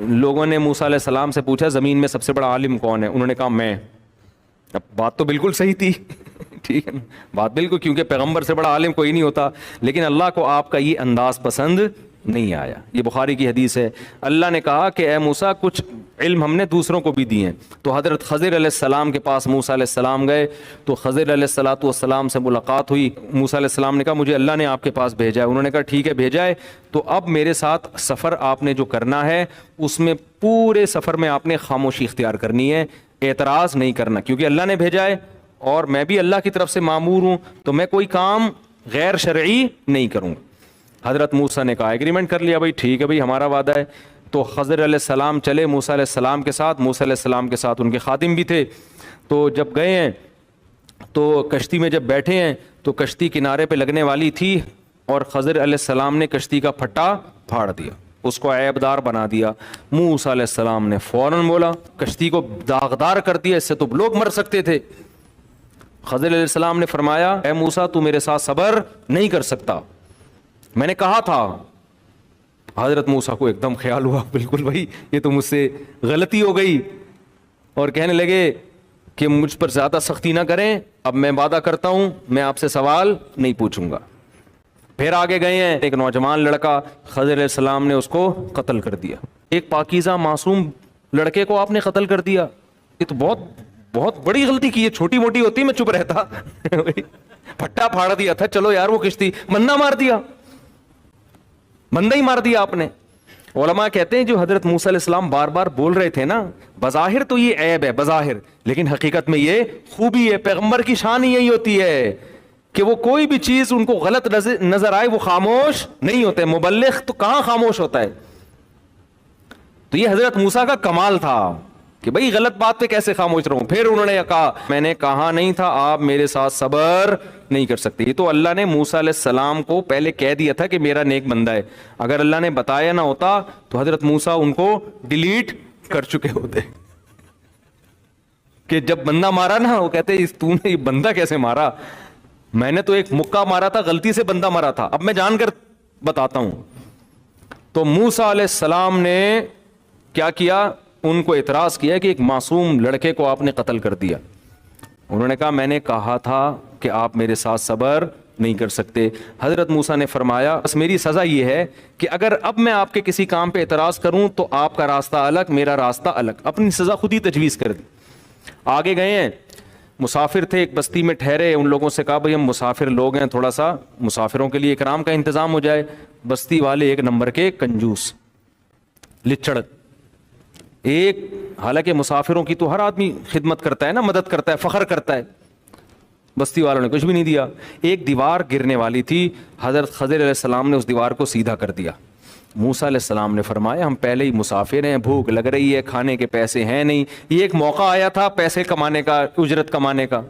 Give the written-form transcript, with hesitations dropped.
لوگوں نے موسیٰ علیہ السلام سے پوچھا زمین میں سب سے بڑا عالم کون ہے؟ انہوں نے کہا میں. اب بات تو بالکل صحیح تھی ٹھیک ہے نا, بات بالکل, کیونکہ پیغمبر سے بڑا عالم کوئی نہیں ہوتا, لیکن اللہ کو آپ کا یہ انداز پسند نہیں آیا. یہ بخاری کی حدیث ہے. اللہ نے کہا کہ اے موسیٰ کچھ علم ہم نے دوسروں کو بھی دیے ہیں. تو حضرت خضر علیہ السلام کے پاس موسیٰ علیہ السلام گئے, تو خضر علیہ السلام سے ملاقات ہوئی. موسیٰ علیہ السلام نے کہا مجھے اللہ نے آپ کے پاس بھیجا ہے. انہوں نے کہا ٹھیک ہے بھیجا ہے, تو اب میرے ساتھ سفر آپ نے جو کرنا ہے اس میں پورے سفر میں آپ نے خاموشی اختیار کرنی ہے, اعتراض نہیں کرنا, کیونکہ اللہ نے بھیجا ہے اور میں بھی اللہ کی طرف سے مامور ہوں, تو میں کوئی کام غیر شرعی نہیں کروں. حضرت موسیٰ نے کہا ایگریمنٹ کر لیا, بھائی ٹھیک ہے بھائی ہمارا وعدہ ہے. تو خضر علیہ السلام چلے موسیٰ علیہ السلام کے ساتھ. موسیٰ علیہ السلام کے ساتھ ان کے خادم بھی تھے. تو جب گئے ہیں تو کشتی میں جب بیٹھے ہیں تو کشتی کنارے پہ لگنے والی تھی اور خضر علیہ السلام نے کشتی کا پھٹا پھاڑ دیا, اس کو عیب دار بنا دیا. موسیٰ علیہ السلام نے فوراً بولا کشتی کو داغدار کر دیا, اس سے تو لوگ مر سکتے تھے. خضر علیہ السلام نے فرمایا اے موسیٰ تو میرے ساتھ صبر نہیں کر سکتا, میں نے کہا تھا. حضرت موسیٰ کو ایک دم خیال ہوا بالکل بھائی یہ تو مجھ سے غلطی ہو گئی, اور کہنے لگے کہ مجھ پر زیادہ سختی نہ کریں, اب میں وعدہ کرتا ہوں میں آپ سے سوال نہیں پوچھوں گا. پھر آگے گئے ہیں, ایک نوجوان لڑکا خضر علیہ السلام نے اس کو قتل کر دیا. ایک پاکیزہ معصوم لڑکے کو آپ نے قتل کر دیا, یہ تو بہت بہت بڑی غلطی کی ہے. چھوٹی موٹی ہوتی میں چپ رہتا پھٹا پھاڑ دیا تھا, چلو یار وہ کشتی, بندہ مار دیا, بندہ ہی مار دیا آپ نے. علماء کہتے ہیں جو حضرت موسیٰ علیہ السلام بار بار بول رہے تھے نا, بظاہر تو یہ عیب ہے بظاہر, لیکن حقیقت میں یہ خوبی ہے. پیغمبر کی شان ہی یہی ہوتی ہے کہ وہ کوئی بھی چیز ان کو غلط نظر آئے وہ خاموش نہیں ہوتے. مبلغ تو کہاں خاموش ہوتا ہے. تو یہ حضرت موسیٰ کا کمال تھا کہ بھئی غلط بات پہ کیسے خاموش رہوں. پھر انہوں نے کہا میں نے کہا نہیں تھا آپ میرے ساتھ صبر نہیں کر سکتے. یہ تو اللہ نے موسیٰ علیہ السلام کو پہلے کہہ دیا تھا کہ میرا نیک بندہ ہے. اگر اللہ نے بتایا نہ ہوتا تو حضرت موسیٰ ان کو ڈیلیٹ کر چکے ہوتے, کہ جب بندہ مارا نا وہ کہتے تو نے یہ بندہ کیسے مارا, میں نے تو ایک مکہ مارا تھا, غلطی سے بندہ مارا تھا, اب میں جان کر بتاتا ہوں. تو موسیٰ علیہ السلام نے کیا کیا, ان کو اعتراض کیا کہ ایک معصوم لڑکے کو آپ نے قتل کر دیا. انہوں نے کہا میں نے کہا تھا کہ آپ میرے ساتھ صبر نہیں کر سکتے. حضرت موسیٰ نے فرمایا بس میری سزا یہ ہے کہ اگر اب میں آپ کے کسی کام پہ اعتراض کروں تو آپ کا راستہ الگ میرا راستہ الگ. اپنی سزا خود ہی تجویز کر دی. آگے گئے ہیں, مسافر تھے ایک بستی میں ٹھہرے, ان لوگوں سے کہا بھئی ہم مسافر لوگ ہیں, تھوڑا سا مسافروں کے لیے اکرام کا انتظام ہو جائے. بستی والے ایک نمبر کے کنجوس لچڑ, ایک حالانکہ مسافروں کی تو ہر آدمی خدمت کرتا ہے نا, مدد کرتا ہے, فخر کرتا ہے. بستی والوں نے کچھ بھی نہیں دیا. ایک دیوار گرنے والی تھی, حضرت خضر علیہ السلام نے اس دیوار کو سیدھا کر دیا. موسیٰ علیہ السلام نے فرمایا ہم پہلے ہی مسافر ہیں, بھوک لگ رہی ہے, کھانے کے پیسے ہیں نہیں, یہ ایک موقع آیا تھا پیسے کمانے کا, اجرت کمانے کا,